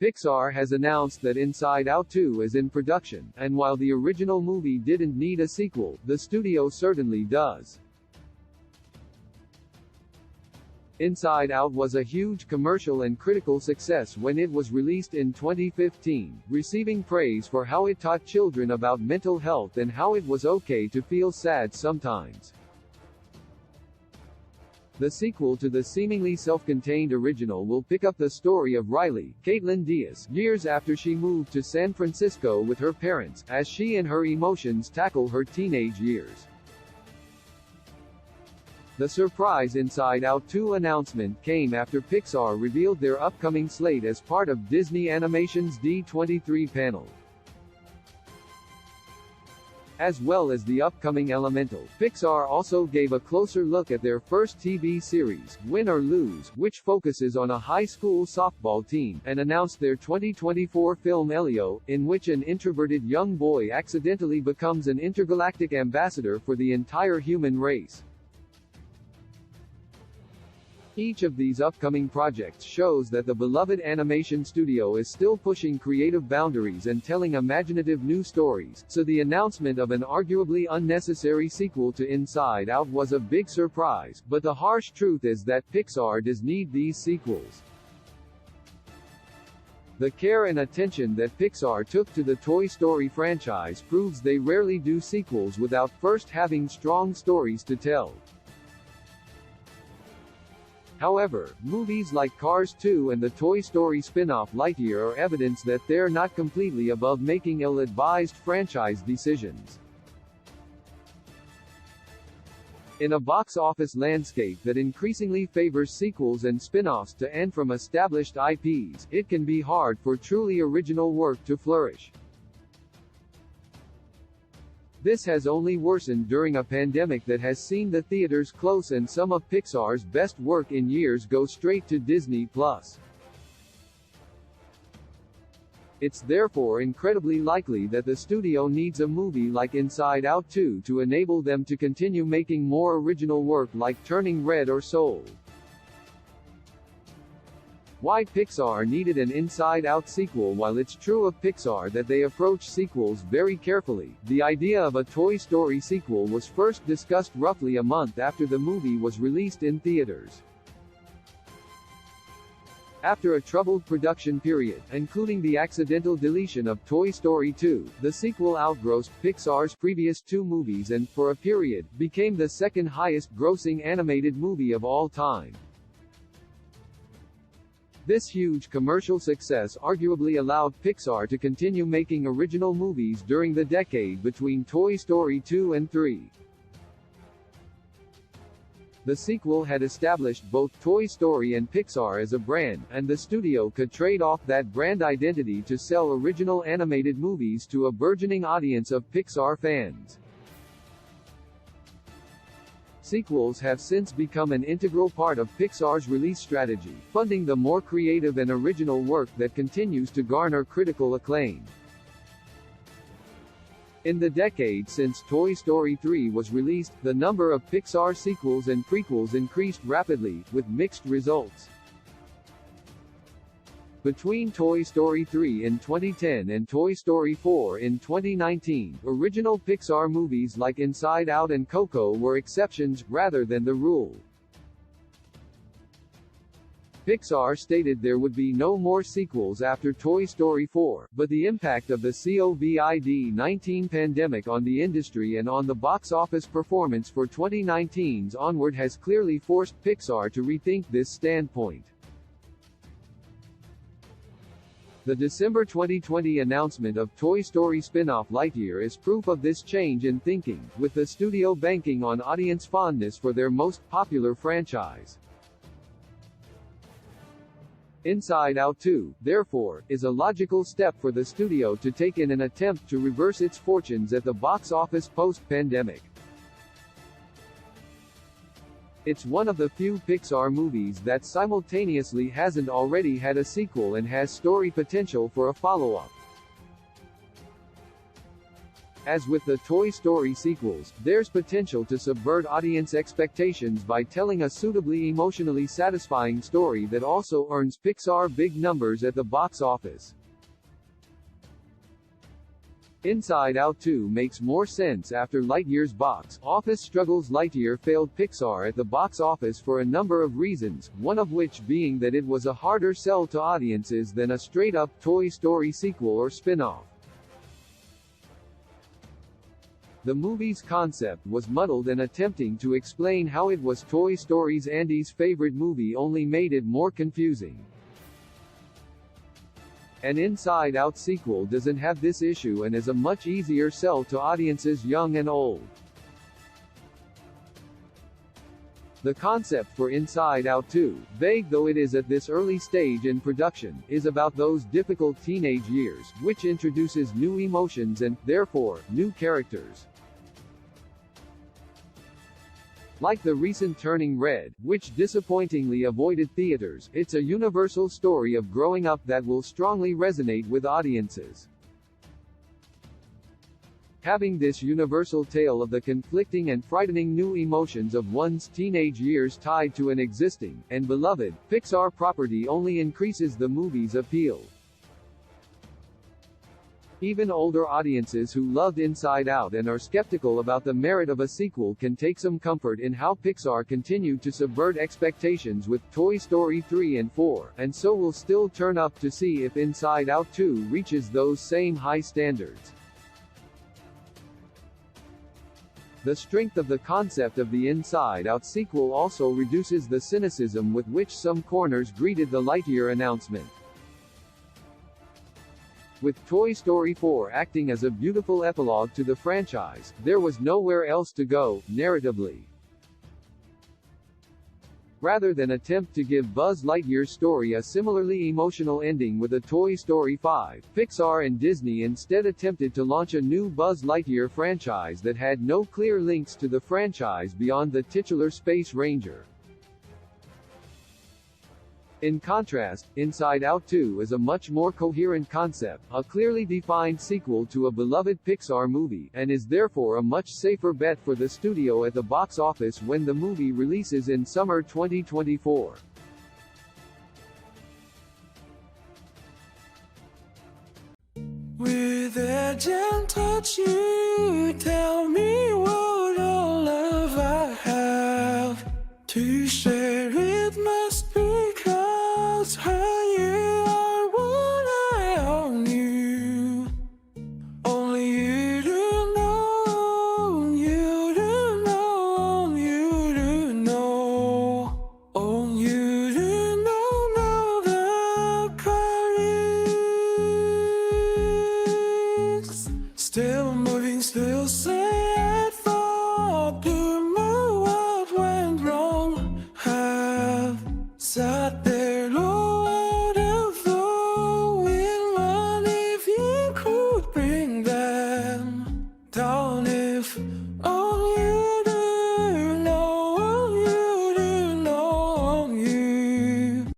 Pixar has announced that Inside Out 2 is in production, and while the original movie didn't need a sequel, the studio certainly does. Inside Out was a huge commercial and critical success when it was released in 2015, receiving praise for how it taught children about mental health and how it was okay to feel sad sometimes. The sequel to the seemingly self-contained original will pick up the story of Riley, Caitlin Diaz, years after she moved to San Francisco with her parents, as she and her emotions tackle her teenage years. The surprise Inside Out 2 announcement came after Pixar revealed their upcoming slate as part of Disney Animation's D23 panel. As well as the upcoming Elemental, Pixar also gave a closer look at their first TV series, Win or Lose, which focuses on a high school softball team, and announced their 2024 film Elio, in which an introverted young boy accidentally becomes an intergalactic ambassador for the entire human race. Each of these upcoming projects shows that the beloved animation studio is still pushing creative boundaries and telling imaginative new stories, so the announcement of an arguably unnecessary sequel to Inside Out was a big surprise, but the harsh truth is that Pixar does need these sequels. The care and attention that Pixar took to the Toy Story franchise proves they rarely do sequels without first having strong stories to tell. However, movies like Cars 2 and the Toy Story spin-off Lightyear are evidence that they're not completely above making ill-advised franchise decisions. In a box office landscape that increasingly favors sequels and spin-offs to and from established IPs, it can be hard for truly original work to flourish. This has only worsened during a pandemic that has seen the theaters close and some of Pixar's best work in years go straight to Disney+. It's therefore incredibly likely that the studio needs a movie like Inside Out 2 to enable them to continue making more original work like Turning Red or Soul. Why Pixar needed an Inside Out sequel? While it's true of Pixar that they approach sequels very carefully, the idea of a Toy Story sequel was first discussed roughly a month after the movie was released in theaters. After a troubled production period, including the accidental deletion of Toy Story 2, the sequel outgrossed Pixar's previous two movies and, for a period, became the second highest-grossing animated movie of all time. This huge commercial success arguably allowed Pixar to continue making original movies during the decade between Toy Story 2 and 3. The sequel had established both Toy Story and Pixar as a brand, and the studio could trade off that brand identity to sell original animated movies to a burgeoning audience of Pixar fans. Sequels have since become an integral part of Pixar's release strategy, funding the more creative and original work that continues to garner critical acclaim. In the decade since Toy Story 3 was released, the number of Pixar sequels and prequels increased rapidly, with mixed results. Between Toy Story 3 in 2010 and Toy Story 4 in 2019, original Pixar movies like Inside Out and Coco were exceptions, rather than the rule. Pixar stated there would be no more sequels after Toy Story 4, but the impact of the COVID-19 pandemic on the industry and on the box office performance for 2019's onward has clearly forced Pixar to rethink this standpoint. The December 2020 announcement of Toy Story spin-off Lightyear is proof of this change in thinking, with the studio banking on audience fondness for their most popular franchise. Inside Out 2, therefore, is a logical step for the studio to take in an attempt to reverse its fortunes at the box office post-pandemic. It's one of the few Pixar movies that simultaneously hasn't already had a sequel and has story potential for a follow-up. As with the Toy Story sequels, there's potential to subvert audience expectations by telling a suitably emotionally satisfying story that also earns Pixar big numbers at the box office. Inside Out 2 makes more sense after Lightyear's box office struggles. Lightyear failed Pixar at the box office for a number of reasons, one of which being that it was a harder sell to audiences than a straight-up Toy Story sequel or spin-off. The movie's concept was muddled, and attempting to explain how it was Toy Story's Andy's favorite movie only made it more confusing. An Inside Out sequel doesn't have this issue and is a much easier sell to audiences young and old. The concept for Inside Out 2, vague though it is at this early stage in production, is about those difficult teenage years, which introduces new emotions and, therefore, new characters. Like the recent Turning Red, which disappointingly avoided theaters, it's a universal story of growing up that will strongly resonate with audiences. Having this universal tale of the conflicting and frightening new emotions of one's teenage years tied to an existing, and beloved, Pixar property only increases the movie's appeal. Even older audiences who loved Inside Out and are skeptical about the merit of a sequel can take some comfort in how Pixar continued to subvert expectations with Toy Story 3 and 4, and so will still turn up to see if Inside Out 2 reaches those same high standards. The strength of the concept of the Inside Out sequel also reduces the cynicism with which some corners greeted the Lightyear announcement. With Toy Story 4 acting as a beautiful epilogue to the franchise, there was nowhere else to go, narratively. Rather than attempt to give Buzz Lightyear's story a similarly emotional ending with a Toy Story 5, Pixar and Disney instead attempted to launch a new Buzz Lightyear franchise that had no clear links to the franchise beyond the titular Space Ranger. In contrast, Inside Out 2 is a much more coherent concept, a clearly defined sequel to a beloved Pixar movie, and is therefore a much safer bet for the studio at the box office when the movie releases in summer 2024. With a gentle touch, you tell me what all love I have to say.